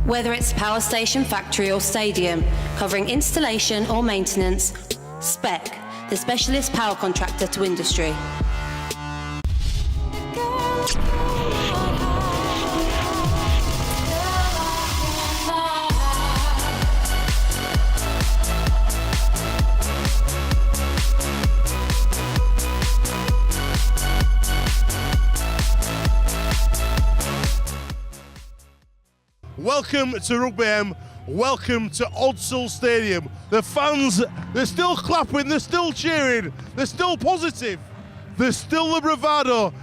Whether it's power station, factory or stadium, covering installation or maintenance, Sept, the specialist power contractor to industry. Welcome to RugbyAM, welcome to Odsal Stadium. The fans, they're still clapping, they're still cheering, they're still positive, there's still the bravado.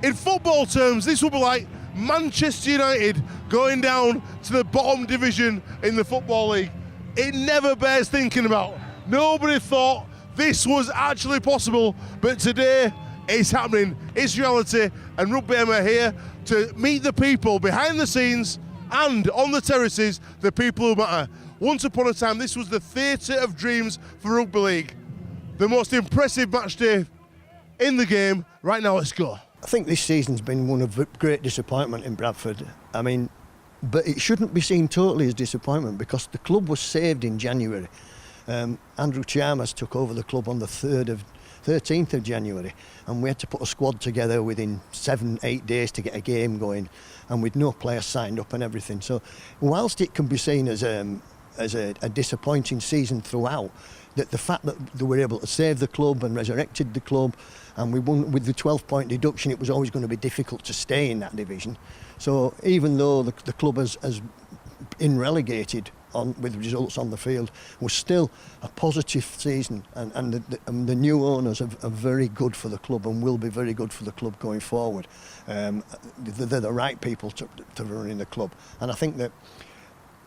In football terms, this will be like Manchester United going down to the bottom division in the Football League. It never bears thinking about. Nobody thought this was actually possible, but today it's happening, it's reality, and RugbyAM are here to meet the people behind the scenes and on the terraces, the people who matter. Once upon a time, this was the theatre of dreams for Rugby League. The most impressive match day in the game. Right now, let's go. I think this season's been one of great disappointment in Bradford. I mean, but it shouldn't be seen totally as disappointment because the club was saved in January. Andrew Chalmers took over the club on the 13th of January, and we had to put a squad together within 7-8 days to get a game going, and with no players signed up and everything. So whilst it can be seen as a disappointing season throughout, that the fact that they were able to save the club and resurrected the club, and we won with the 12-point deduction, it was always going to be difficult to stay in that division. So even though the club has been relegated with results on the field, was still a positive season, and the new owners are very good for the club and will be very good for the club going forward. They're the right people to run in the club, and I think that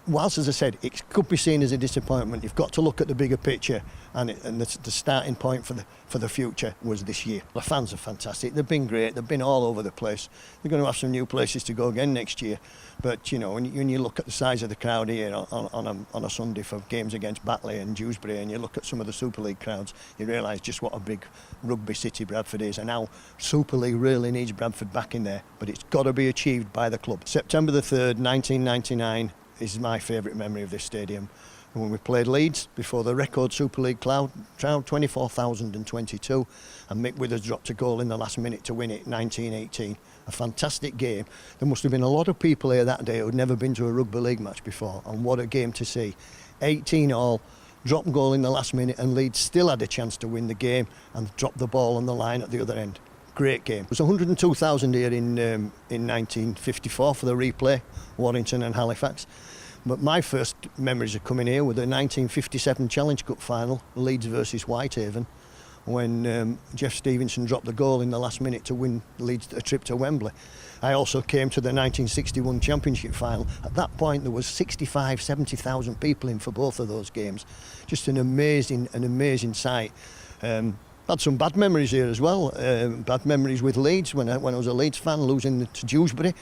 whilst, as I said, it could be seen as a disappointment, you've got to look at the bigger picture, and the starting point for the future was this year. The fans are fantastic, they've been great, they've been all over the place. They're going to have some new places to go again next year, but you know, when you look at the size of the crowd here on a Sunday for games against Batley and Dewsbury, and you look at some of the Super League crowds, you realise just what a big rugby city Bradford is, and now Super League really needs Bradford back in there, but it's got to be achieved by the club. September the 3rd, 1999, is my favourite memory of this stadium. And when we played Leeds before the record Super League crowd, 24,022, and Mick Withers dropped a goal in the last minute to win it, 1918. A fantastic game. There must have been a lot of people here that day who'd never been to a Rugby League match before, and what a game to see. 18-all, dropped goal in the last minute, and Leeds still had a chance to win the game and dropped the ball on the line at the other end. Great game. It was 102,000 here in 1954 for the replay, Warrington and Halifax. But my first memories of coming here were the 1957 Challenge Cup final, Leeds versus Whitehaven, when Jeff Stevenson dropped the goal in the last minute to win Leeds a trip to Wembley. I also came to the 1961 Championship final. At that point there was 65,000-70,000 people in for both of those games. Just an amazing sight. Had some bad memories here as well. Bad memories with Leeds when I was a Leeds fan, losing to Dewsbury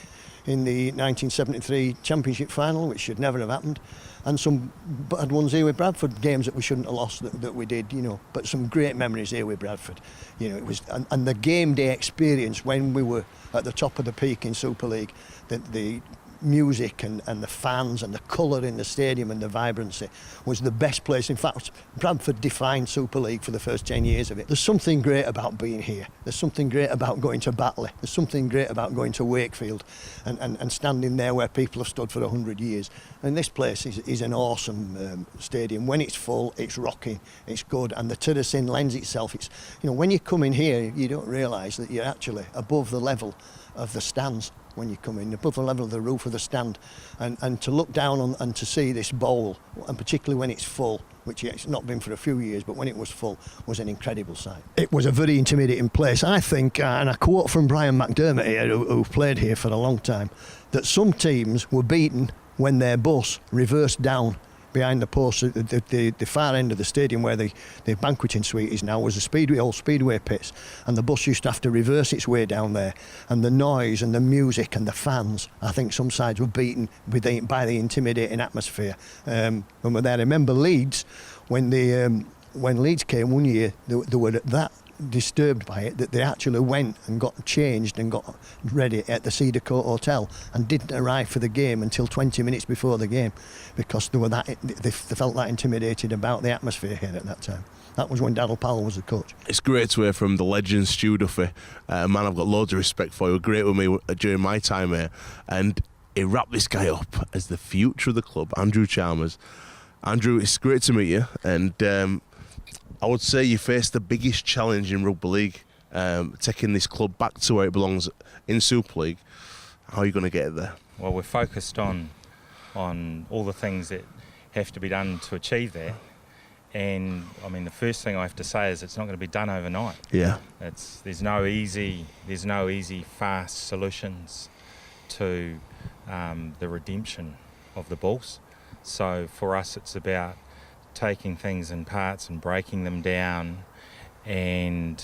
in the 1973 Championship final, which should never have happened, and some bad ones here with Bradford, games that we shouldn't have lost that we did, you know. But some great memories here with Bradford, you know. It was and the game day experience when we were at the top of the peak in Super League, the music and the fans and the colour in the stadium and the vibrancy was the best place. In fact, Bradford defined Super League for the first 10 years of it. There's something great about being here. There's something great about going to Batley. There's something great about going to Wakefield and standing there where people have stood for 100 years. And this place is an awesome stadium. When it's full, it's rocking, it's good, and the terracing lends itself. It's, you know, when you come in here, you don't realise that you're actually above the level of the stands. When you come in, above the level of the roof of the stand, and to look down on and to see this bowl, and particularly when it's full, which it's not been for a few years, but when it was full, was an incredible sight. It was a very intimidating place. I think, and I quote from Brian McDermott here, who played here for a long time, that some teams were beaten when their bus reversed down behind the post at the far end of the stadium where the banqueting suite is now, was the old speedway pits, and the bus used to have to reverse its way down there, and the noise and the music and the fans, I think some sides were beaten by the intimidating atmosphere. When we're there, I remember Leeds, when Leeds came one year, they were at that disturbed by it that they actually went and got changed and got ready at the Cedar Court Hotel and didn't arrive for the game until 20 minutes before the game, because they felt that intimidated about the atmosphere here at that time. That was when Daryl Powell was the coach. It's great to hear from the legend Stu Duffy, a man I've got loads of respect for. He was great with me during my time here, and he wrapped this guy up as the future of the club, Andrew Chalmers. Andrew, it's great to meet you, and I would say you faced the biggest challenge in Rugby League, taking this club back to where it belongs in Super League. How are you going to get it there? Well, we're focused on all the things that have to be done to achieve that. And I mean, the first thing I have to say is it's not going to be done overnight. Yeah. There's no easy fast solutions to the redemption of the Bulls. So for us, it's about taking things in parts and breaking them down and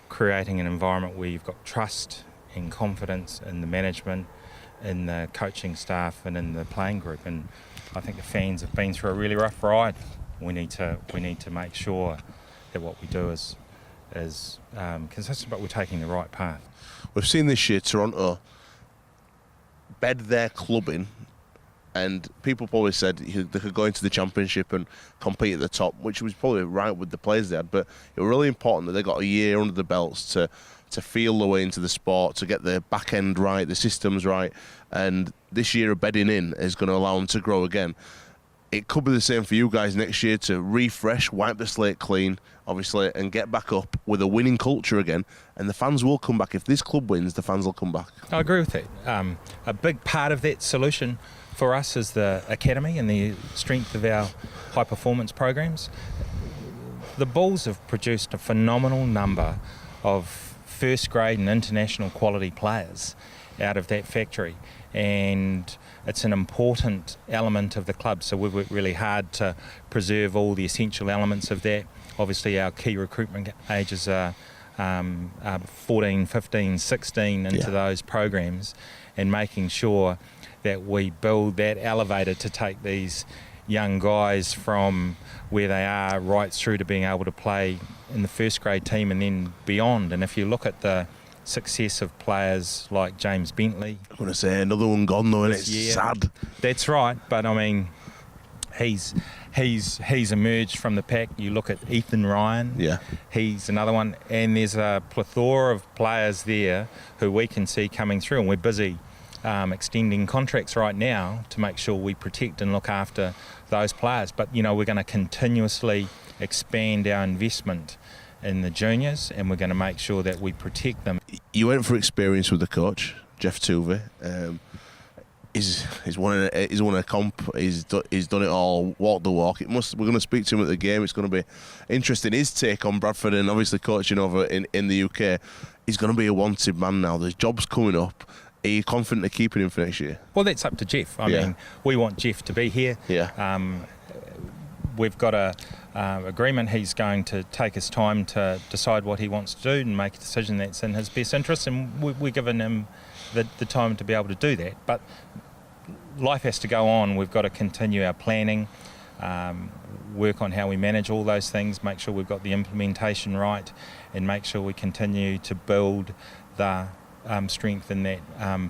creating an environment where you've got trust and confidence in the management, in the coaching staff and in the playing group. And I think the fans have been through a really rough ride. We need to make sure that what we do is consistent, but we're taking the right path. We've seen this year Toronto bed their club in, and people probably said they could go into the championship and compete at the top, which was probably right with the players they had, but it was really important that they got a year under the belts to feel the way into the sport, to get the back end right, the systems right, and this year of bedding in is going to allow them to grow again. It could be the same for you guys next year, to refresh, wipe the slate clean, obviously, and get back up with a winning culture again. And the fans will come back. If this club wins, the fans will come back. I agree with that. A big part of that solution for us is the academy and the strength of our high performance programs. The Bulls have produced a phenomenal number of first grade and international quality players out of that factory, and it's an important element of the club, so we've worked really hard to preserve all the essential elements of that. Obviously our key recruitment ages are 14, 15, 16 into those programs, and making sure that we build that elevator to take these young guys from where they are right through to being able to play in the first grade team and then beyond. And if you look at the success of players like James Bentley, I'm going to say another one gone though, and it's sad. That's right, but I mean, he's emerged from the pack. You look at Ethan Ryan, he's another one, and there's a plethora of players there who we can see coming through, and we're busy extending contracts right now to make sure we protect and look after those players. But you know, we're going to continuously expand our investment in the juniors, and we're going to make sure that we protect them. You went for experience with the coach, Jeff Tuvey. He's won a comp. He's done it all, walked the walk. We're going to speak to him at the game. It's going to be interesting, his take on Bradford, and obviously coaching over in the UK. He's going to be a wanted man now. There's jobs coming up. Are you confident of keeping him for next year? Well, that's up to Jeff. I mean, we want Jeff to be here. We've got a agreement. He's going to take his time to decide what he wants to do and make a decision that's in his best interest, and we're giving him the time to be able to do that. But life has to go on. We've got to continue our planning, work on how we manage all those things, make sure we've got the implementation right, and make sure we continue to build the strength in that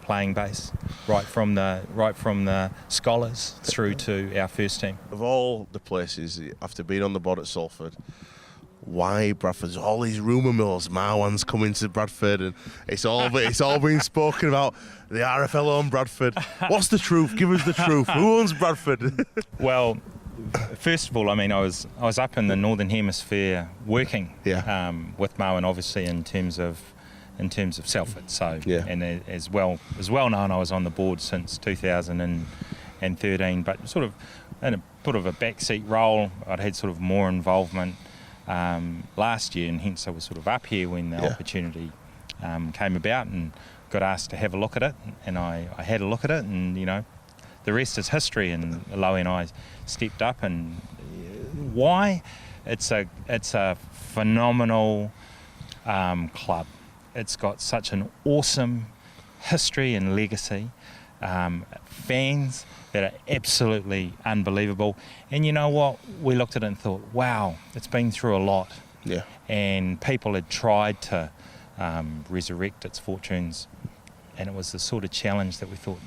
playing base, right from the scholars through to our first team. Of all the places, after being on the board at Salford, why Bradford? There's all these rumour mills. Marwan's coming to Bradford, and it's all been spoken about. The RFL own Bradford. What's the truth? Give us the truth. Who owns Bradford? Well, first of all, I mean, I was up in the Northern Hemisphere working with Marwan, obviously in terms of Salford. So and as well known, I was on the board since 2013, but sort of in a backseat role. I'd had sort of more involvement last year, and hence I was sort of up here when the opportunity came about and got asked to have a look at it, and I had a look at it, and you know, the rest is history. And Lowy and I stepped up, and why? It's a phenomenal club. It's got such an awesome history and legacy, fans that are absolutely unbelievable. And you know what? We looked at it and thought, wow, it's been through a lot. Yeah. And people had tried to resurrect its fortunes, and it was the sort of challenge that we thought,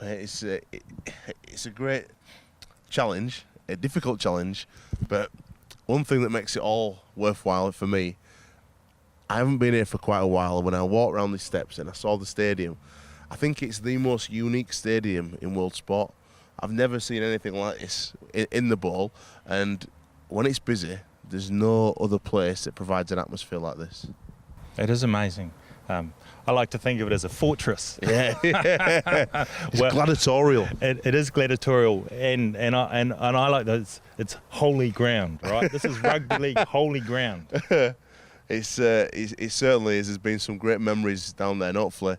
It's a great challenge, a difficult challenge, but one thing that makes it all worthwhile for me, I haven't been here for quite a while, and when I walked around the steps and I saw the stadium, I think it's the most unique stadium in world sport. I've never seen anything like this in the bowl, and when it's busy, there's no other place that provides an atmosphere like this. It is amazing. I like to think of it as a fortress. Yeah, it's gladiatorial. It is gladiatorial, and I like that it's holy ground, right? This is rugby league holy ground. It certainly is. There's been some great memories down there, and hopefully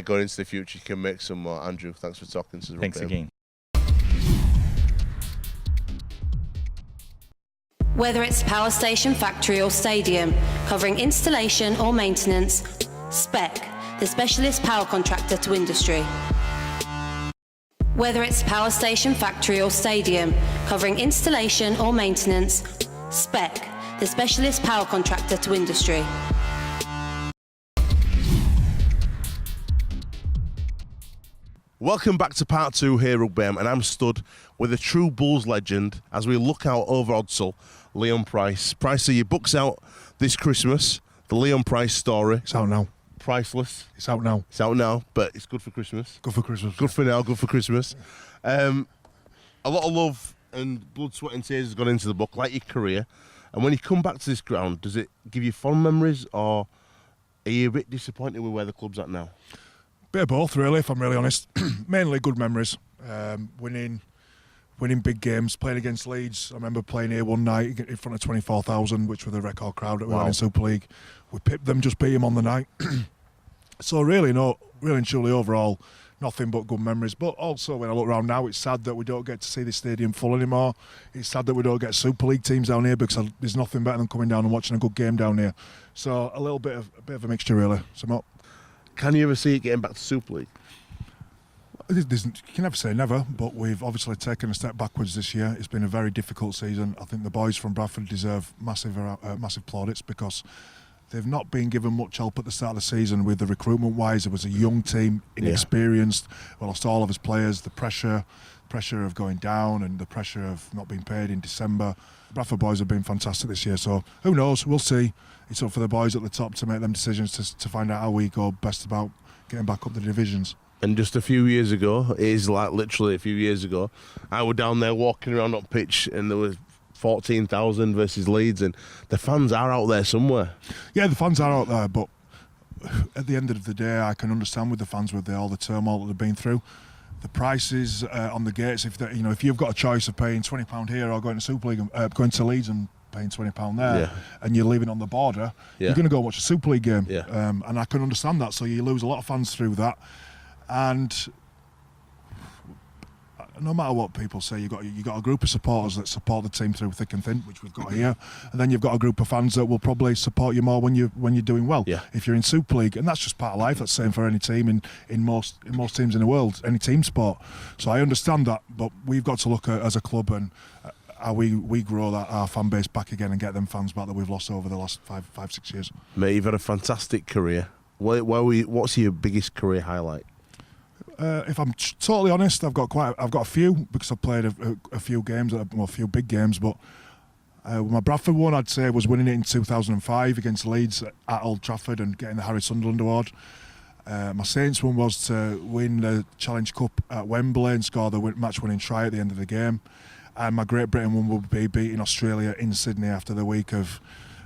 going into the future you can make some more. Andrew, thanks for talking to us. Thanks again. Whether it's power station, factory or stadium, covering installation or maintenance, Spec, the specialist power contractor to industry. Whether it's power station, factory or stadium, covering installation or maintenance, Spec, the specialist power contractor to industry. Welcome back to part 2 here at RugbyAM, and I'm stood with a true Bulls legend as we look out over Odsal, Leon Price. Pricey, your book's out this Christmas, the Leon Price story. It's out now. Priceless. It's out now. It's out now, but it's good for Christmas. Good for Christmas. Good for now, good for Christmas. A lot of love and blood, sweat and tears has gone into the book, like your career. And when you come back to this ground, does it give you fond memories, or are you a bit disappointed with where the club's at now? Bit of both, really, if I'm really honest. Mainly good memories. Winning big games, playing against Leeds. I remember playing here one night in front of 24,000, which was the record crowd that we had in Super League. We pipped them, just beat them on the night. So really and truly overall, nothing but good memories. But also when I look around now, it's sad that we don't get to see the stadium full anymore. It's sad that we don't get Super League teams down here, because there's nothing better than coming down and watching a good game down here. So a bit of a mixture, really. Can you ever see it getting back to Super League? You can never say never, but we've obviously taken a step backwards this year. It's been a very difficult season. I think the boys from Bradford deserve massive plaudits, because they've not been given much help at the start of the season with the recruitment wise. It was a young team, inexperienced. We lost all of his players. The pressure of going down and the pressure of not being paid in December. The Bradford boys have been fantastic this year, so who knows? We'll see. It's up for the boys at the top to make them decisions to find out how we go best about getting back up the divisions. And just a few years ago, it is like literally a few years ago, I was down there walking around on pitch and there was 14,000 versus Leeds, and the fans are out there somewhere. Yeah, the fans are out there, but at the end of the day, I can understand with the fans with all the turmoil that they've been through. The prices on the gates, if you've got a choice of paying £20 here or going to Super League, going to Leeds and paying £20 there, and you're living on the border, you're going to go watch a Super League game. And I can understand that, so you lose a lot of fans through that. And no matter what people say, you got a group of supporters that support the team through thick and thin, which we've got here, and then you've got a group of fans that will probably support you more when you're doing well. If you're in Super League, and that's just part of life. That's the same for any team in most teams in the world, any team sport. So I understand that, but we've got to look at as a club and how we grow our fan base back again and get them fans back that we've lost over the last 5-6 years. Mate, you've had a fantastic career. What's your biggest career highlight? If I'm totally honest, I've got a few, because I've played a few games, a few big games. But my Bradford one, I'd say, was winning it in 2005 against Leeds at Old Trafford and getting the Harry Sunderland Award. My Saints one was to win the Challenge Cup at Wembley and score the match-winning try at the end of the game. And my Great Britain one would be beating Australia in Sydney after the week of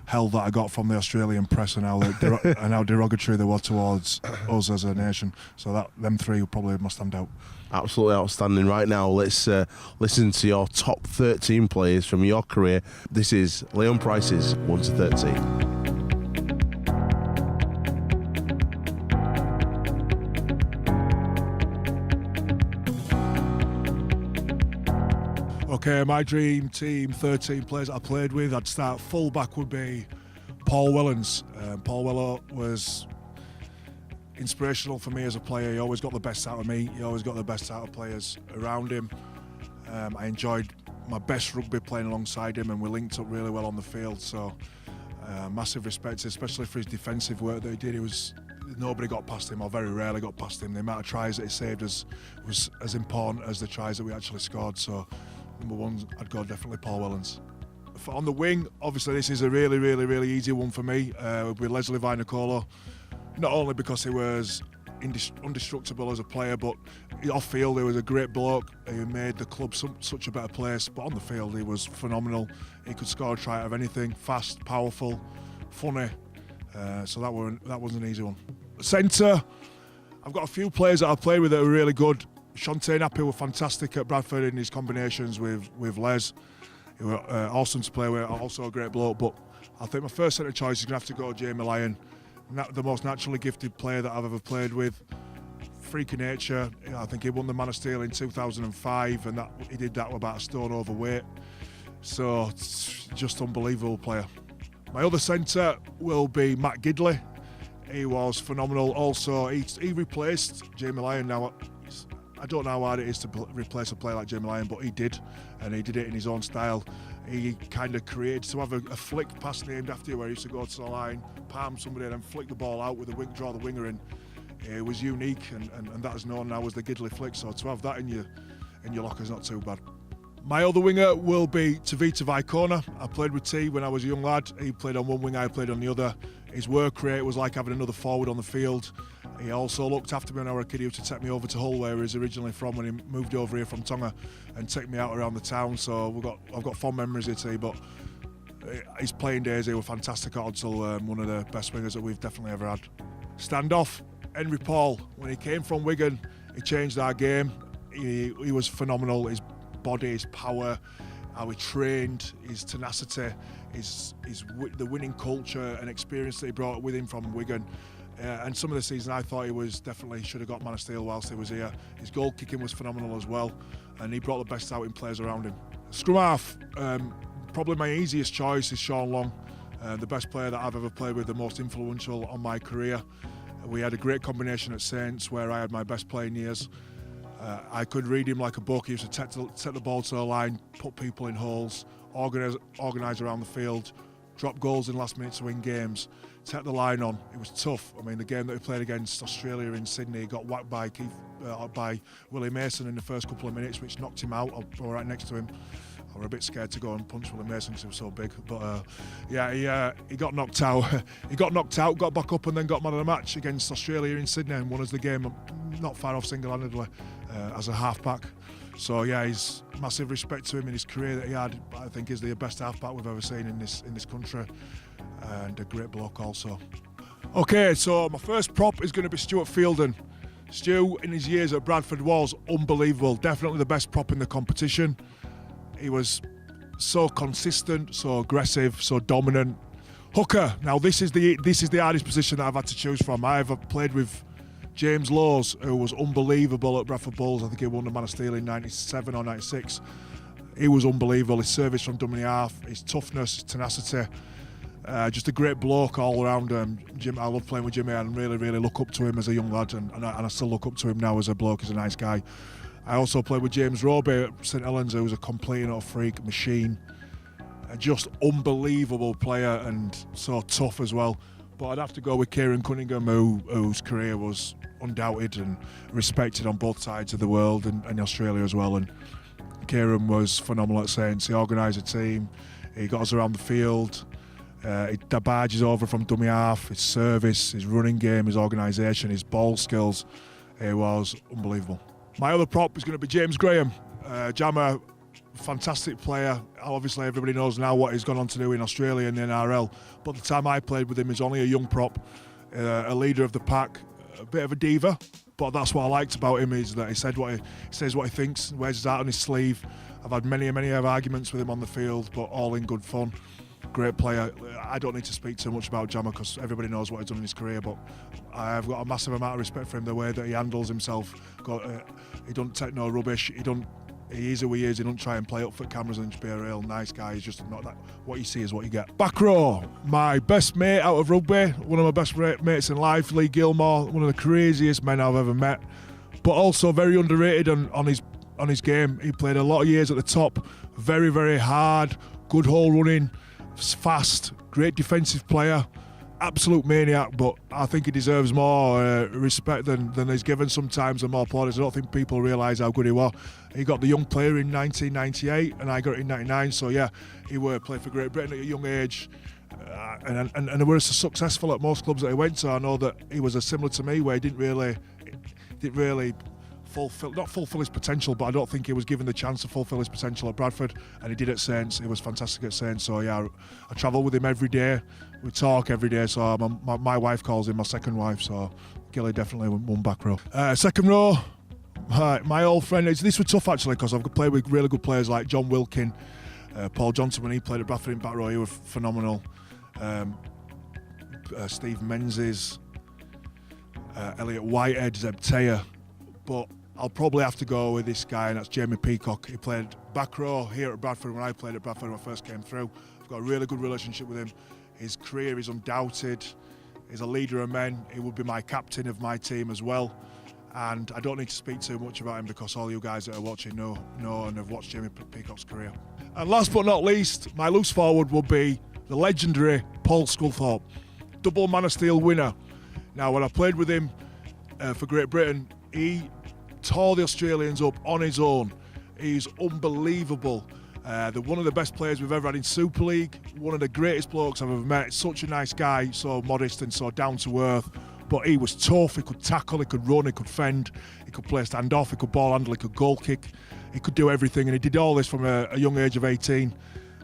hell that I got from the Australian press and how derogatory they were towards us as a nation. So them three probably must stand out. Absolutely outstanding. Right now, let's listen to your top 13 players from your career. This is Leon Price's 1 to 13. Okay, my dream team, 13 players I played with. I'd start full back would be Paul Wellens. Paul Weller was inspirational for me as a player. He always got the best out of me. He always got the best out of players around him. I enjoyed my best rugby playing alongside him, and we linked up really well on the field. So massive respect, especially for his defensive work that he did. Nobody got past him, or very rarely got past him. The amount of tries that he saved was as important as the tries that we actually scored. So number one, I'd go definitely Paul Wellens. On the wing, obviously this is a really easy one for me with Leslie Vinacolo. Not only because he was indestructible as a player, but off field he was a great bloke. He made the club such a better place, but on the field he was phenomenal. He could score a try out of anything, fast, powerful, funny. So that was an easy one. Centre, I've got a few players that I've played with that are really good. Shontae Nappy were fantastic at Bradford in his combinations with Les. He was awesome to play with, also a great bloke. But I think my first centre choice is going to have to go Jamie Lyon, the most naturally gifted player that I've ever played with. Freak of nature. I think he won the Man of Steel in 2005, and he did that with about a stone overweight. So just unbelievable player. My other centre will be Matt Gidley. He was phenomenal. Also, he replaced Jamie Lyon. Now, I don't know how hard it is to replace a player like Jamie Lyon, but he did, and he did it in his own style. He kind of created to have a flick pass named after you, where he used to go to the line, palm somebody, and then flick the ball out with a wing, draw the winger in. It was unique, and that is known now as the Gidley flick. So to have that in your locker is not too bad. My other winger will be Tavita Vaikona. I played with T when I was a young lad. He played on one wing, I played on the other. His work rate was like having another forward on the field. He also looked after me when I was a kid. He used to take me over to Hull, where he was originally from, when he moved over here from Tonga, and take me out around the town. So I've got fond memories of T, but his playing days, he were fantastic at Odsal, one of the best wingers that we've definitely ever had. Standoff, Henry Paul. When he came from Wigan, he changed our game. He was phenomenal. His body, his power, how he trained, his tenacity, the winning culture and experience that he brought with him from Wigan. And some of the season I thought he definitely should have got Man of Steel whilst he was here. His goal kicking was phenomenal as well, and he brought the best out in players around him. Scrum half, probably my easiest choice is Sean Long, the best player that I've ever played with, the most influential on my career. We had a great combination at Saints, where I had my best playing years. I could read him like a book. He used to take the ball to the line, put people in holes, organise around the field, drop goals in last minute to win games, take the line on. It was tough. I mean, the game that we played against Australia in Sydney, he got whacked by Willie Mason in the first couple of minutes, which knocked him out. I was right next to him. I was a bit scared to go and punch Willie Mason because he was so big. But he got knocked out. He got knocked out, got back up, and then got man of the match against Australia in Sydney and won us the game, not far off single-handedly, as a half-back. So yeah, he's massive respect to him in his career that he had. I think he's the best half-back we've ever seen in this country, and a great bloke also. Okay, so my first prop is going to be Stuart Fielden. Stu, in his years at Bradford, was unbelievable. Definitely the best prop in the competition. He was so consistent, so aggressive, so dominant. Hooker. Now this is the hardest position that I've had to choose from. I've played with James Lowes, who was unbelievable at Bradford Bulls. I think he won the Man of Steel in 97 or 96. He was unbelievable. His service from dummy half, his toughness, his tenacity. Just a great bloke all around. Jim, I love playing with Jimmy and really look up to him as a young lad, and I still look up to him now as a bloke. He's a nice guy. I also played with James Roby at St Helens, who was a complete and utter freak machine. Just unbelievable player and so tough as well. But I'd have to go with Kieran Cunningham, whose career was undoubted and respected on both sides of the world and Australia as well. And Kieran was phenomenal at Saints. He organised a team, he got us around the field, he barges over from dummy half, his service, his running game, his organisation, his ball skills. He was unbelievable. My other prop is going to be James Graham. Jammer, fantastic player. Obviously everybody knows now what he's gone on to do in Australia and the NRL, but the time I played with him, he's only a young prop, a leader of the pack, a bit of a diva, but that's what I liked about him, is that he says what he thinks, wears his heart on his sleeve. I've had many arguments with him on the field, but all in good fun. Great player. I don't need to speak too much about Jammer because everybody knows what he's done in his career, but I've got a massive amount of respect for him, the way that he handles himself. He don't take no rubbish. He is who he is. He don't try and play up for cameras and just be a real nice guy. He's just not that. What you see is what you get. Back row, my best mate out of rugby, one of my best mates in life, Lee Gilmore, one of the craziest men I've ever met, but also very underrated on his on his game. He played a lot of years at the top, very, very hard, good hole running, fast, great defensive player, absolute maniac, but I think he deserves more respect than he's given sometimes and more plaudits. I don't think people realise how good he was. He got the young player in 1998 and I got it in 99, so yeah, he played for Great Britain at a young age. And they were successful at most clubs that he went to. I know that he was similar to me, where he didn't really fulfill his potential, but I don't think he was given the chance to fulfill his potential at Bradford, and he did at Saints. He was fantastic at Saints. So yeah, I travel with him every day. We talk every day. So my wife calls him my second wife. So Gilly definitely won back row. Second row, my old friend. This was tough actually because I've played with really good players like John Wilkin, Paul Johnson when he played at Bradford in back row. He was phenomenal. Steve Menzies, Elliot Whitehead, Zeb Taylor, but I'll probably have to go with this guy, and that's Jamie Peacock. He played back row here at Bradford when I played at Bradford when I first came through. I've got a really good relationship with him. His career is undoubted. He's a leader of men. He would be my captain of my team as well. And I don't need to speak too much about him because all you guys that are watching know and have watched Jamie Peacock's career. And last but not least, my loose forward will be the legendary Paul Sculthorpe, double Man of Steel winner. Now, when I played with him for Great Britain, he tore the Australians up on his own. He's unbelievable. They're one of the best players we've ever had in Super League, one of the greatest blokes I've ever met. Such a nice guy, so modest and so down to earth. But he was tough, he could tackle, he could run, he could fend, he could play stand-off, he could ball handle, he could goal kick. He could do everything, and he did all this from a young age of 18.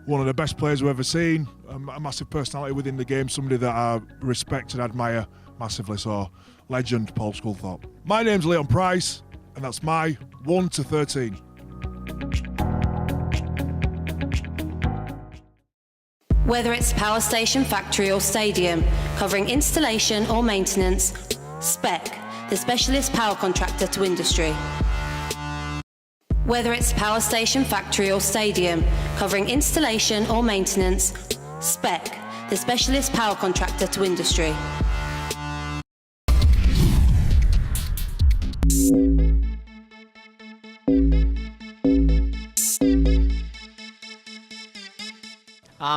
One of the best players we've ever seen, a massive personality within the game, somebody that I respect and admire massively. So, legend Paul Sculthorpe. My name's Leon Price, and that's my 1 to 13. Whether it's power station, factory or stadium, covering installation or maintenance, Spec, the specialist power contractor to industry. Whether it's power station, factory or stadium, covering installation or maintenance, Spec, the specialist power contractor to industry.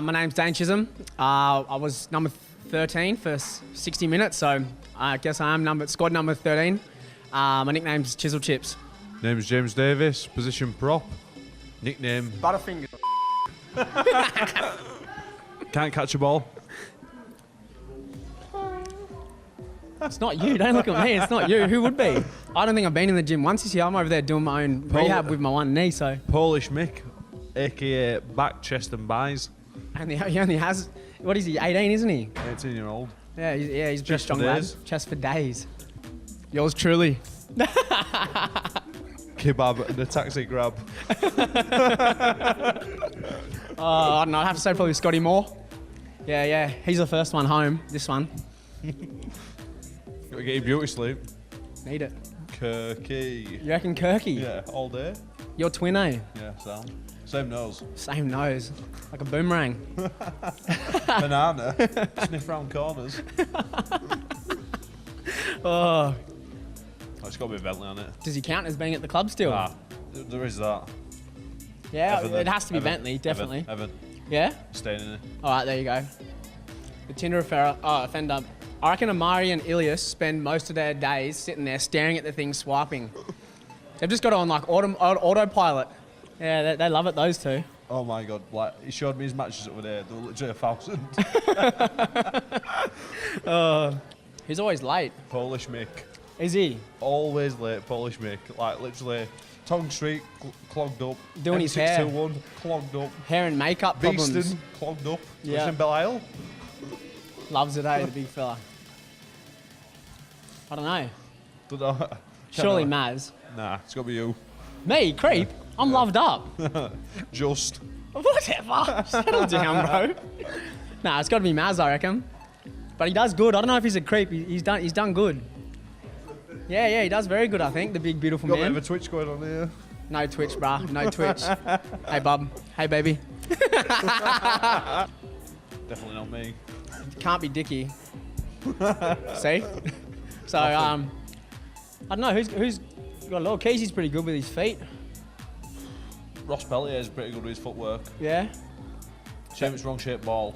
My name's Dane Chisholm. I was number 13 for 60 minutes, so I guess I am squad number 13. My nickname's Chisel Chips. Name's James Davis, position prop. Nickname Butterfinger. Can't catch a ball. It's not you, don't look at me, it's not you. Who would be? I don't think I've been in the gym once this year. I'm over there doing my own rehab with my one knee, so. Polish Mick, aka back, chest and buys. And he only has, what is he, 18, isn't he? 18-year-old. Yeah, he's a pretty Chest strong for lad. days. Chest for days. Yours truly. Kebab and a taxi grab. I don't know, I'd have to say probably Scotty Moore. Yeah, he's the first one home, this one. Gotta get your beauty sleep. Need it. Kirky. You reckon Kirky? Yeah, all day. Your twin, eh? Yeah, sound. Same nose. Same nose. Like a boomerang. Banana. Sniff round corners. Oh. It's got to be a Bentley on it. Does he count as being at the club still? Ah, there is that. Yeah, Evan, it has to be Evan, Bentley, definitely. Evan. Yeah? Staying in it. Alright, there you go. The Tinder offender. I reckon Amari and Ilias spend most of their days sitting there staring at the thing swiping. They've just got it on like autopilot. Yeah, they love it, those two. Oh my god, like, he showed me his matches over there. They were literally 1,000. He's always late. Polish Mick. Is he? Always late, Polish Mick. Like, literally, Tongue Street, clogged up. Doing his hair. M621, clogged up. Hair and makeup problems. Beeston, clogged up. Yeah. Yeah. In Belle Loves it, eh, the big fella. I don't know. Isle? Surely Maz. Nah, it's got to be you. Me, creep? I'm loved up. Just. Whatever. Settle down, bro. Nah, it's got to be Maz, I reckon. But he does good. I don't know if he's a creep. He's done good. Yeah, he does very good, I think. The big, beautiful Got a man. bit of a Twitch going on here. No Twitch, bruh. No Twitch. Hey, bub. Hey, baby. Definitely not me. Can't be Dickie. See? So, I don't know. Who's got a little keys? He's pretty good with his feet. Ross Peltier is pretty good with his footwork. Yeah. Shame it's wrong shaped ball.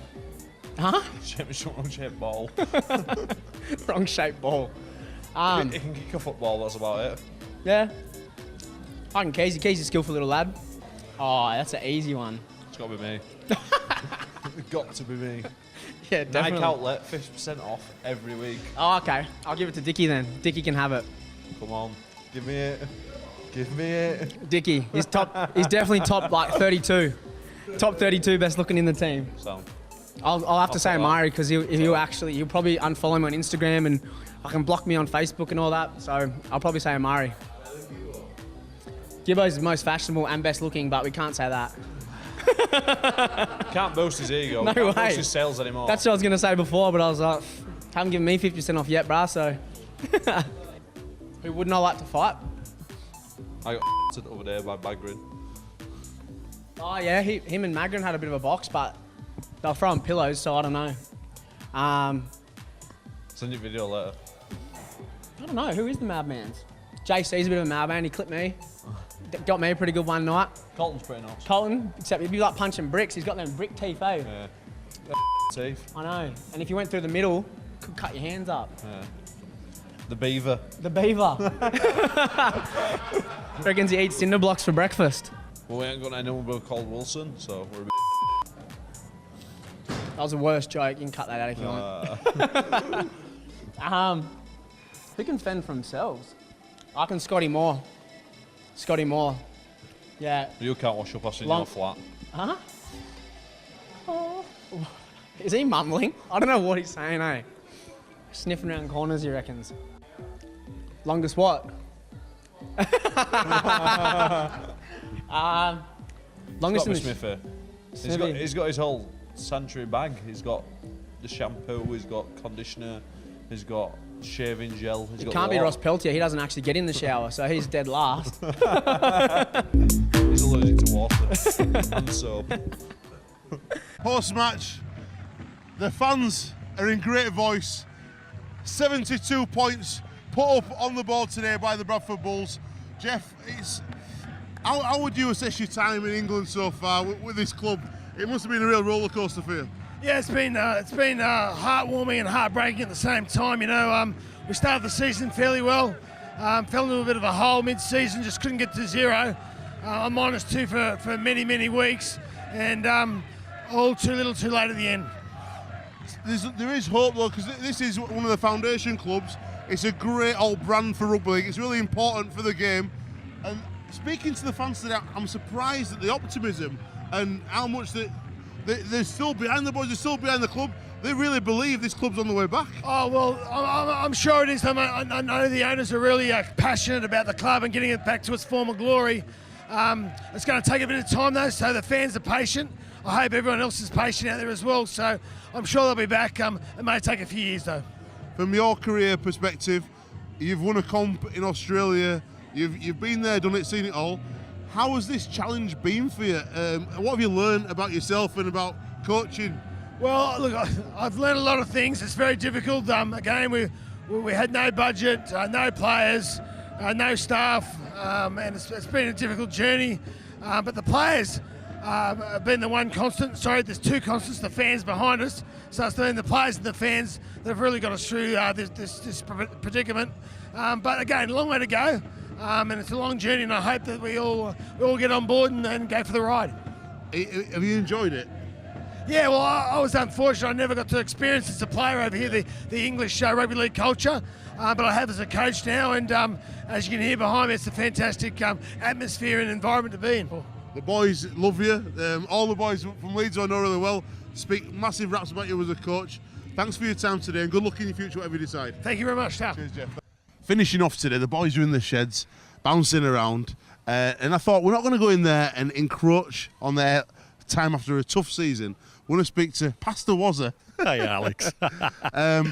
Huh? Shame it's wrong shaped ball. Wrong shaped ball. He can kick a football, that's about it. Yeah. I can Keys. Keys is a skillful little lad. Oh, that's an easy one. It's got to be me. It's got to be me. Yeah, definitely. Nike outlet, 50% off every week. Oh, okay. I'll give it to Dickie then. Dickie can have it. Come on, give me it. Give me it. Dickie, he's top. He's definitely top like 32. Top 32 best looking in the team. So, I'll have to say Amari because he'll probably unfollow me on Instagram and I can block me on Facebook and all that. So I'll probably say Amari. Gibbo's the most fashionable and best looking, but we can't say that. can't boost his ego. No Can't way. boost his sales anymore. That's what I was going to say before, but I was like, haven't given me 50% off yet, bruh, so. Who wouldn't I like to fight? I got over there by Bagrin. Oh, yeah, him and Magrin had a bit of a box, but they were throwing pillows, so I don't know. Send you a video later. I don't know, who is the madman's? JC's a bit of a madman, he clipped me. Got me a pretty good one night. Colton's pretty nice. Colton, except he'd be like punching bricks, he's got them brick teeth, eh? Yeah. Teeth. I know, and if you went through the middle, could cut your hands up. Yeah. The beaver. The beaver. Reckons he eats cinder blocks for breakfast. Well, we ain't got anyone called Wilson, so we're a bit. That was the worst joke, you can cut that out if you want. Who can fend for themselves? I can Scotty Moore. Scotty Moore. Yeah. You can't wash up us in your flat. Huh? Oh. Is he mumbling? I don't know what he's saying, eh? Sniffing around corners, he reckons. Longest what? Longest in the... Smithy. He's got his whole sanitary bag. He's got the shampoo, he's got conditioner, he's got shaving gel. It can't be Ross Peltier, he doesn't actually get in the shower, so he's dead last. He's allergic to water and soap. Post-match, the fans are in great voice. 72 points put up on the board today by the Bradford Bulls. Jeff, how would you assess your time in England so far with this club? It must have been a real roller coaster for you. Yeah, it's been heartwarming and heartbreaking at the same time. You know, we started the season fairly well, fell into a bit of a hole mid-season, just couldn't get to zero. I'm -2 for many, many weeks, and all too little, too late at the end. There is hope though, because this is one of the foundation clubs. It's a great old brand for rugby league. It's really important for the game. And speaking to the fans today, I'm surprised at the optimism and how much they're still behind the boys, they're still behind the club. They really believe this club's on the way back. Oh, well, I'm sure it is. I know the owners are really passionate about the club and getting it back to its former glory. It's going to take a bit of time though, so the fans are patient. I hope everyone else is patient out there as well, so I'm sure they'll be back. It may take a few years though. From your career perspective, you've won a comp in Australia, you've been there, done it, seen it all. How has this challenge been for you? What have you learned about yourself and about coaching? Well, look, I've learned a lot of things. It's very difficult. Again, we had no budget, no players, no staff, and it's been a difficult journey. But the players have been the one constant. Sorry, there's two constants, the fans behind us. So it's been the players and the fans that have really got us through this predicament. But again, a long way to go. And it's a long journey, and I hope that we all get on board and go for the ride. Have you enjoyed it? Yeah, well, I was unfortunate. I never got to experience as a player over here the English rugby league culture, but I have as a coach now, and as you can hear behind me, it's a fantastic atmosphere and environment to be in. The boys love you. All the boys from Leeds I know really well speak massive raps about you as a coach. Thanks for your time today, and good luck in your future, whatever you decide. Thank you very much, Tal. Cheers, Jeff. Finishing off today, the boys are in the sheds, bouncing around, and I thought we're not going to go in there and encroach on their time after a tough season. We want to speak to Pastor Wazza. Hey, Alex.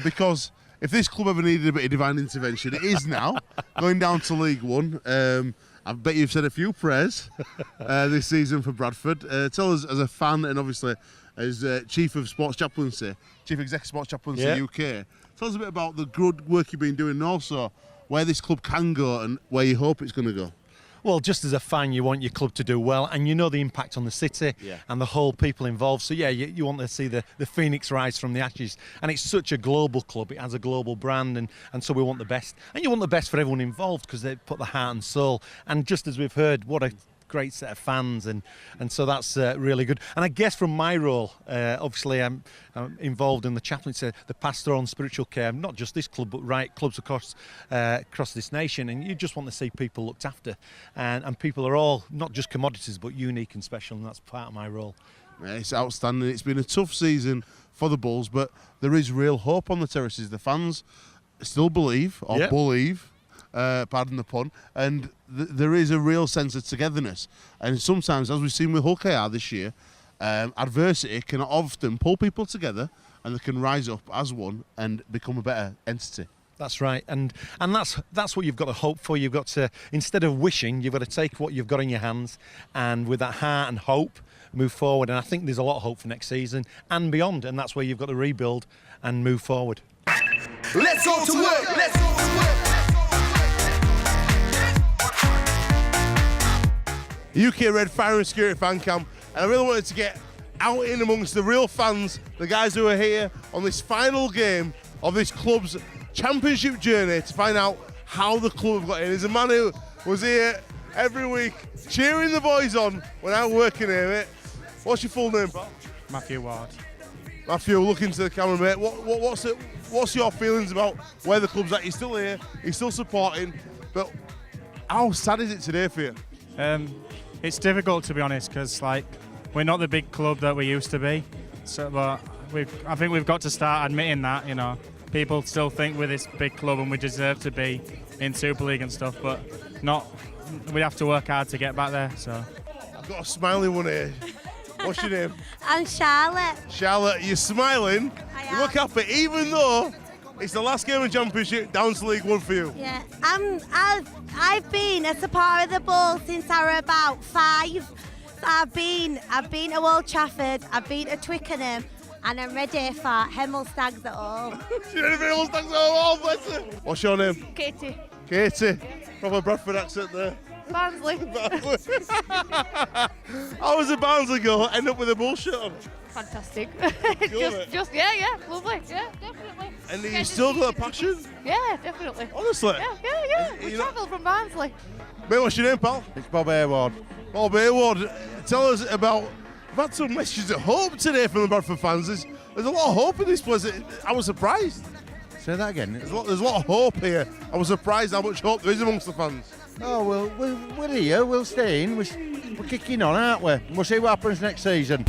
Because if this club ever needed a bit of divine intervention, it is now, going down to League One. I bet you've said a few prayers this season for Bradford. Tell us, as a fan and obviously as Chief of Sports Chaplaincy, Chief Executive Sports Chaplaincy UK, tell us a bit about the good work you've been doing and also where this club can go and where you hope it's going to go. Well, just as a fan, you want your club to do well, and you know the impact on the city and the whole people involved. So, yeah, you want to see the phoenix rise from the ashes. And it's such a global club. It has a global brand, and so we want the best. And you want the best for everyone involved because they put the heart and soul. And just as we've heard, what a great set of fans, and so that's really good. And I guess from my role, obviously I'm involved in the chaplaincy, the pastoral and spiritual care, not just this club but clubs across this nation, and you just want to see people looked after, and people are all not just commodities but unique and special, and that's part of my role. Yeah, it's outstanding. It's been a tough season for the Bulls, but there is real hope on the terraces. The fans still believe, or believe, pardon the pun, and there is a real sense of togetherness. And sometimes, as we've seen with Hull KR this year, adversity can often pull people together, and they can rise up as one and become a better entity. That's right, and that's what you've got to hope for. You've got to, instead of wishing, you've got to take what you've got in your hands, and with that heart and hope, move forward. And I think there's a lot of hope for next season and beyond, and that's where you've got to rebuild and move forward. Let's go to work. Let's go to work. UK Red Fire and Security Fan Camp, and I really wanted to get out in amongst the real fans, the guys who are here on this final game of this club's championship journey, to find out how the club have got in. There's a man who was here every week cheering the boys on when I'm working here, mate. What's your full name, pal? Matthew Ward. Matthew, look into the camera, mate. What's your feelings about where the club's at? You're still here, you're still supporting, but how sad is it today for you? It's difficult, to be honest, because we're not the big club that we used to be. So, but I think we've got to start admitting that. People still think we're this big club and we deserve to be in Super League and stuff, but not. We have to work hard to get back there. So I've got a smiling one here. What's your name? I'm Charlotte. Charlotte, you're smiling. You look happy, even though it's the last game of Championship down to League One for you. Yeah, I've been a supporter of the Bulls since I was about 5. I've been to Old Trafford, I've been to Twickenham, and I'm ready for Hemel Stags at home. You're ready for Hemel Stags at home? Oh, bless you. What's your name? Katie. Katie. Proper Bradford accent there. Barnsley. How was the Barnsley goal? End up with a Bull shirt on? Fantastic. just yeah, lovely. Yeah, definitely. And you still got a passion? Yeah, definitely. Honestly? Yeah. We travelled from Barnsley. Mate, what's your name, pal? It's Bob Hayward. Bob Hayward, tell us about. We've had some messages of hope today from the Bradford fans. There's a lot of hope in this place. I was surprised. Say that again. There's a lot of hope here. I was surprised how much hope there is amongst the fans. Oh, well, we're here. We'll stay in. We're kicking on, aren't we? We'll see what happens next season.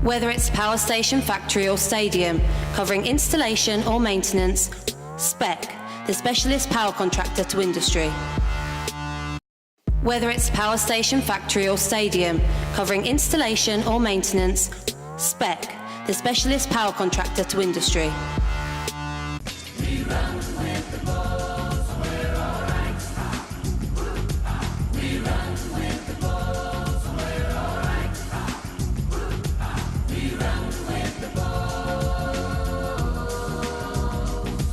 Whether it's power station, factory or stadium, covering installation or maintenance, Spec, the specialist power contractor to industry. Whether it's power station, factory or stadium, covering installation or maintenance, Spec, the specialist power contractor to industry. We run with the Bulls, we're alright. We run with the Bulls, we're alright. We run with the Bulls,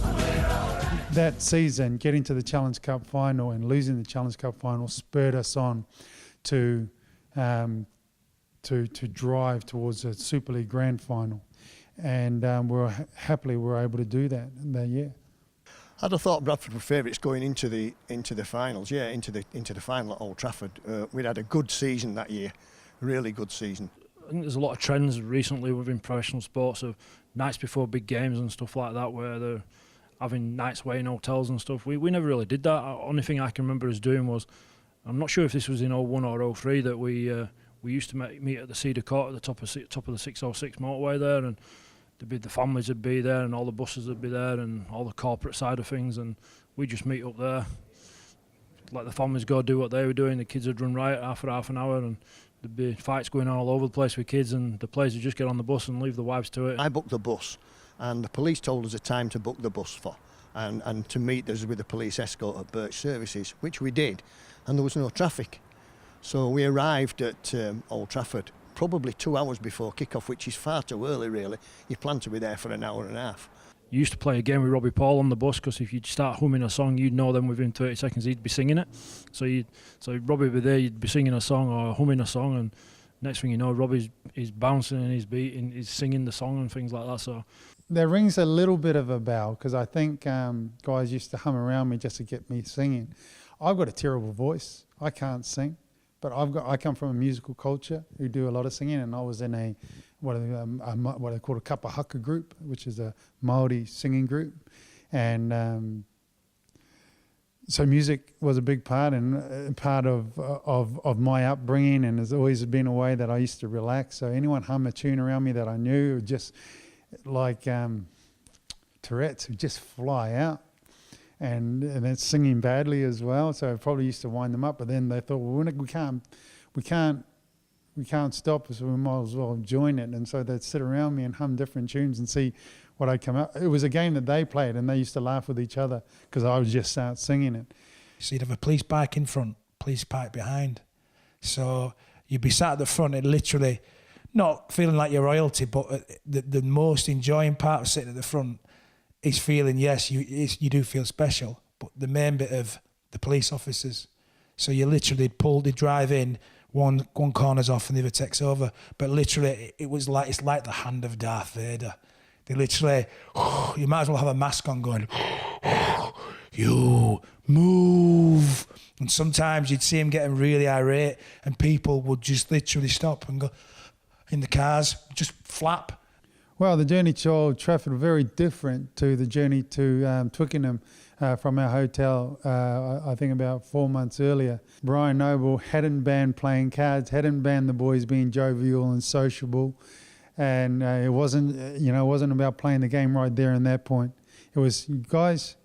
we're alright. That season, getting to the Challenge Cup final and losing the Challenge Cup final spurred us on to drive towards a Super League Grand Final, and we're able to do that year. I'd have thought Bradford were favourites going into the finals. Yeah, into the final at Old Trafford. We'd had a good season that year, really good season. I think there's a lot of trends recently within professional sports of nights before big games and stuff like that, where they're having nights away in hotels and stuff. We never really did that. The only thing I can remember us doing was, I'm not sure if this was in 01 or 03, that we used to meet at the Cedar Court at the top of the 606 motorway there, and the families would be there and all the buses would be there and all the corporate side of things, and we'd just meet up there, let the families go do what they were doing. The kids would run riot for half an hour, and there'd be fights going on all over the place with kids, and the players would just get on the bus and leave the wives to it. I booked the bus, and the police told us a time to book the bus for, and to meet us with the police escort at Birch Services, which we did, and there was no traffic. So we arrived at Old Trafford probably 2 hours before kick-off, which is far too early, really. You plan to be there for an hour and a half. you used to play a game with Robbie Paul on the bus, because if you'd start humming a song, you'd know then within 30 seconds he'd be singing it. So Robbie would be there, you'd be singing a song or humming a song, and next thing you know, Robbie's bouncing and he's beating, he's singing the song and things like that. So there rings a little bit of a bell, because I think guys used to hum around me just to get me singing. I've got a terrible voice. I can't sing, but I come from a musical culture who do a lot of singing, and I was in what they call a kapa haka group, which is a Māori singing group, and so music was a big part and part of my upbringing, and has always been a way that I used to relax. So anyone hum a tune around me that I knew, would just like Tourette's, would just fly out. And it's singing badly as well, so I probably used to wind them up. But then they thought, well, we can't stop, so we might as well join it. And so they'd sit around me and hum different tunes and see what I'd come out. It was a game that they played, and they used to laugh with each other because I would just start singing it. So you'd have a police bike in front, police bike behind. So you'd be sat at the front and literally not feeling like you're royalty, but the most enjoying part of sitting at the front is feeling, yes, you do feel special, but the main bit of the police officers. So you literally they drive in, one corner's off and the other takes over. But literally, it's like the hand of Darth Vader. They literally, you might as well have a mask on going, you move. And sometimes you'd see him getting really irate, and people would just literally stop and go in the cars, just flap. Well, the journey to Old Trafford was very different to the journey to Twickenham from our hotel, I think about 4 months earlier. Brian Noble hadn't banned playing cards, hadn't banned the boys being jovial and sociable, and it wasn't about playing the game right there and that point. It was, guys,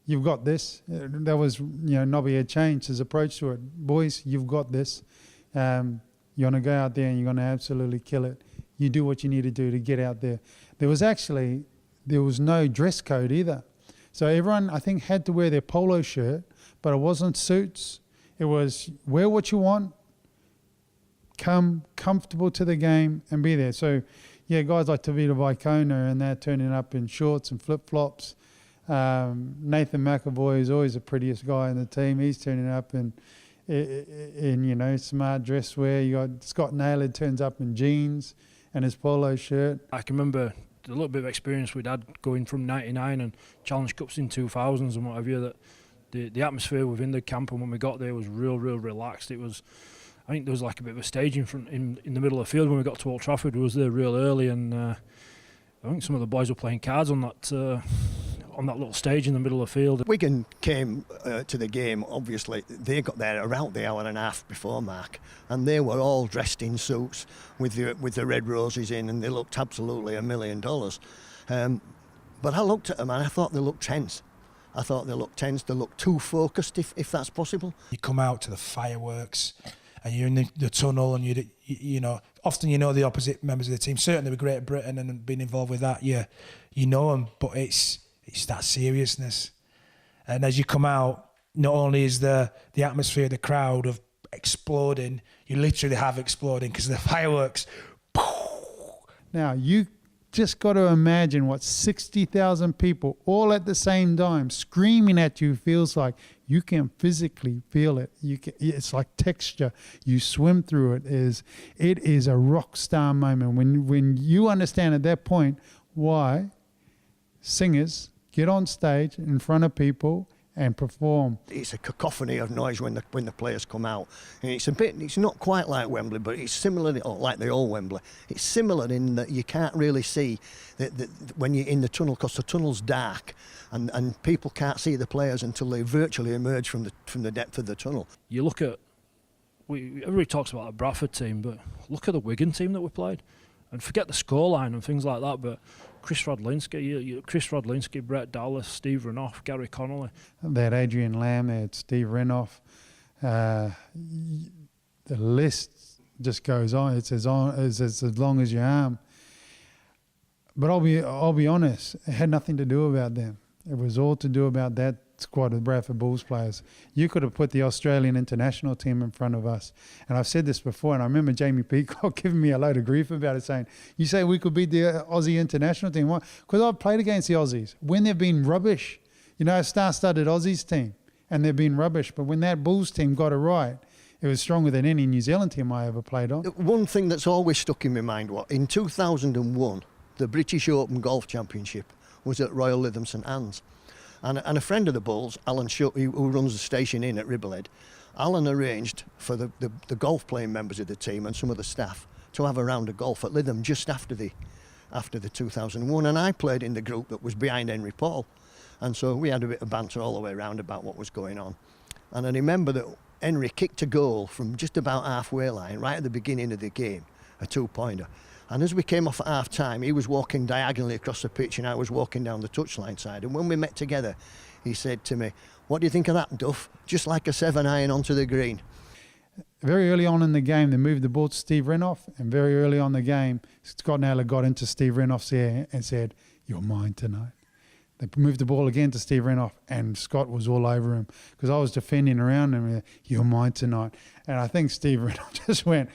you've got this. That was, Nobby had changed his approach to it. Boys, you've got this. You're going to go out there and you're going to absolutely kill it. You do what you need to do to get out there. There was no dress code either. So everyone, I think, had to wear their polo shirt, but it wasn't suits. It was wear what you want, come comfortable to the game and be there. So, yeah, guys like Tavita Vaikona and they're turning up in shorts and flip-flops. Nathan McAvoy is always the prettiest guy in the team. He's turning up in smart dress wear. You got Scott Naylor turns up in jeans and his polo shirt. I can remember the little bit of experience we'd had going from 99 and Challenge Cups in 2000s and what have you, that the atmosphere within the camp and when we got there was real relaxed. It was, I think there was like a bit of a stage in front in the middle of the field when we got to Old Trafford. We was there real early, and I think some of the boys were playing cards on that little stage in the middle of the field. Wigan came to the game, obviously. They got there around the hour and a half before Mark, and they were all dressed in suits with the red roses in, and they looked absolutely $1 million. But I looked at them and I thought they looked tense. They looked too focused, if that's possible. You come out to the fireworks and you're in the tunnel, and often the opposite members of the team. Certainly with Great Britain and being involved with that, you know them, but it's that seriousness. And as you come out, not only is the atmosphere, the crowd of exploding, you literally have exploding because of the fireworks. Now, you just got to imagine what 60,000 people all at the same time screaming at you feels like. You can physically feel it. It's like texture. You swim through it. It is a rock star moment. When you understand at that point why singers get on stage in front of people and perform. It's a cacophony of noise when the players come out, and it's not quite like Wembley, but it's similar, like the old Wembley. It's similar in that you can't really see when you're in the tunnel, because the tunnel's dark, and people can't see the players until they virtually emerge from the depth of the tunnel. You look at, everybody talks about the Bradford team, but look at the Wigan team that we played, and forget the scoreline and things like that, but Chris Rodlinski, Brett Dallas, Steve Renouf, Gary Connolly. They had Adrian Lamb, they had Steve Renouf. The list just goes on. It's as long as your arm. But I'll be honest, it had nothing to do about them. It was all to do about that squad of Bradford Bulls players. You could have put the Australian international team in front of us. And I've said this before, and I remember Jamie Peacock giving me a load of grief about it, saying, you say we could beat the Aussie international team. Why? Because I've played against the Aussies when they've been rubbish. You know, a star-studded Aussies team, and they've been rubbish. But when that Bulls team got it right, it was stronger than any New Zealand team I ever played on. One thing that's always stuck in my mind was, in 2001, the British Open Golf Championship was at Royal Lytham St Anne's. And a friend of the Bulls, Alan Shutt, who runs the station in at Ribblehead, Alan arranged for the golf playing members of the team and some of the staff to have a round of golf at Lytham just after the 2001. And I played in the group that was behind Henry Paul. And so we had a bit of banter all the way around about what was going on. And I remember that Henry kicked a goal from just about halfway line, right at the beginning of the game, a two-pointer. And as we came off at half-time, he was walking diagonally across the pitch and I was walking down the touchline side. And when we met together, he said to me, "What do you think of that, Duff? Just like a 7-iron onto the green." Very early on in the game, they moved the ball to Steve Renoff. And very early on in the game, Scott Naylor got into Steve Renoff's ear and said, "You're mine tonight." They moved the ball again to Steve Renoff, and Scott was all over him because I was defending around him. "You're mine tonight." And I think Steve Renoff just went,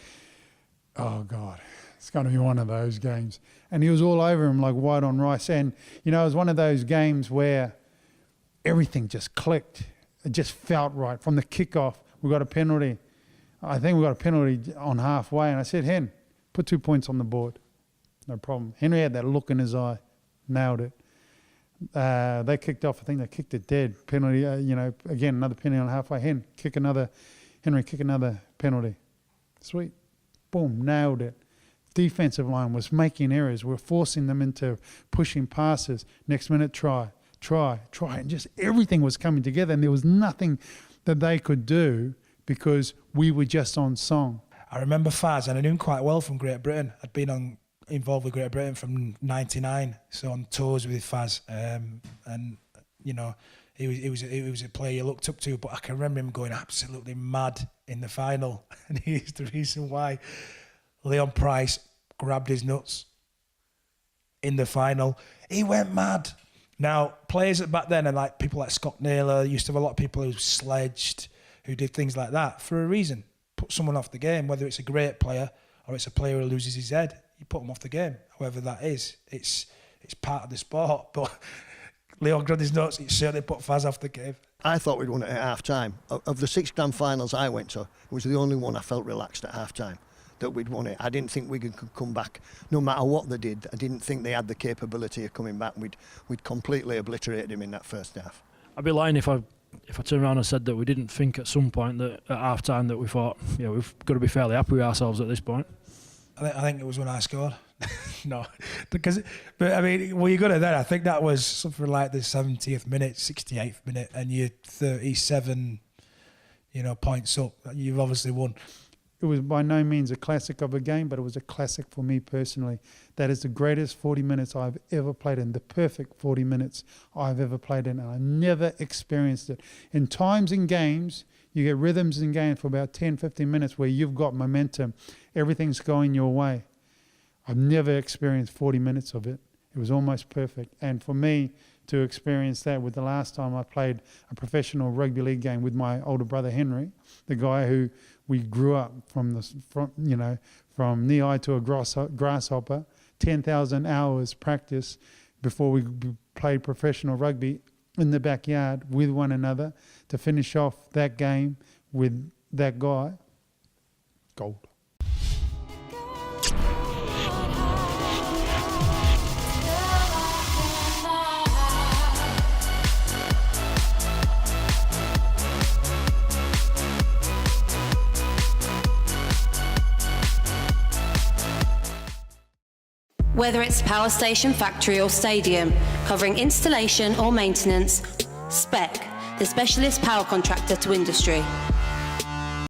"Oh, God, it's going to be one of those games." And he was all over him like white on rice. And, you know, it was one of those games where everything just clicked. It just felt right. From the kickoff, we got a penalty. I think we got a penalty on halfway. And I said, "Hen, put 2 points on the board." No problem. Henry had that look in his eye. Nailed it. They kicked off. I think they kicked it dead. Penalty, you know, again, another penalty on halfway. Henry, kick another penalty. Sweet. Boom, nailed it. Defensive line was making errors. We're forcing them into pushing passes. Next minute, try. And just everything was coming together and there was nothing that they could do because we were just on song. I remember Faz, and I knew him quite well from Great Britain. I'd been involved with Great Britain from '99, so on tours with Faz, and you know, he was a player you looked up to. But I can remember him going absolutely mad in the final, and here's the reason why. Leon Price grabbed his nuts in the final. He went mad. Now, players back then, and like people like Scott Naylor, used to have a lot of people who sledged, who did things like that for a reason. Put someone off the game, whether it's a great player or it's a player who loses his head. You put them off the game, however that is. It's part of the sport. But Leon grabbed his nuts. It certainly put Faz off the game. I thought we'd won it at half-time. Of the 6 grand finals I went to, it was the only one I felt relaxed at half-time that we'd won it. I didn't think Wigan could come back no matter what they did. I didn't think they had the capability of coming back. We'd completely obliterated him in that first half. I'd be lying if I turned around and said that we didn't think at some point that at half time that we thought, yeah, we've got to be fairly happy with ourselves at this point. I think it was when I scored. No, but I mean, well, you got it there. I think that was something like the 70th minute, 68th minute, and you're 37, points up. You've obviously won. It was by no means a classic of a game, but it was a classic for me personally. That is the greatest 40 minutes I've ever played in, the perfect 40 minutes I've ever played in, and I never experienced it. In times in games, you get rhythms in games for about 10, 15 minutes where you've got momentum. Everything's going your way. I've never experienced 40 minutes of it. It was almost perfect. And for me to experience that with the last time I played a professional rugby league game with my older brother Henry, the guy who we grew up from knee-high to a grasshopper, 10,000 hours practice before we played professional rugby in the backyard with one another to finish off that game with that guy. Gold. Whether it's power station, factory or stadium, covering installation or maintenance, Spec, the specialist power contractor to industry.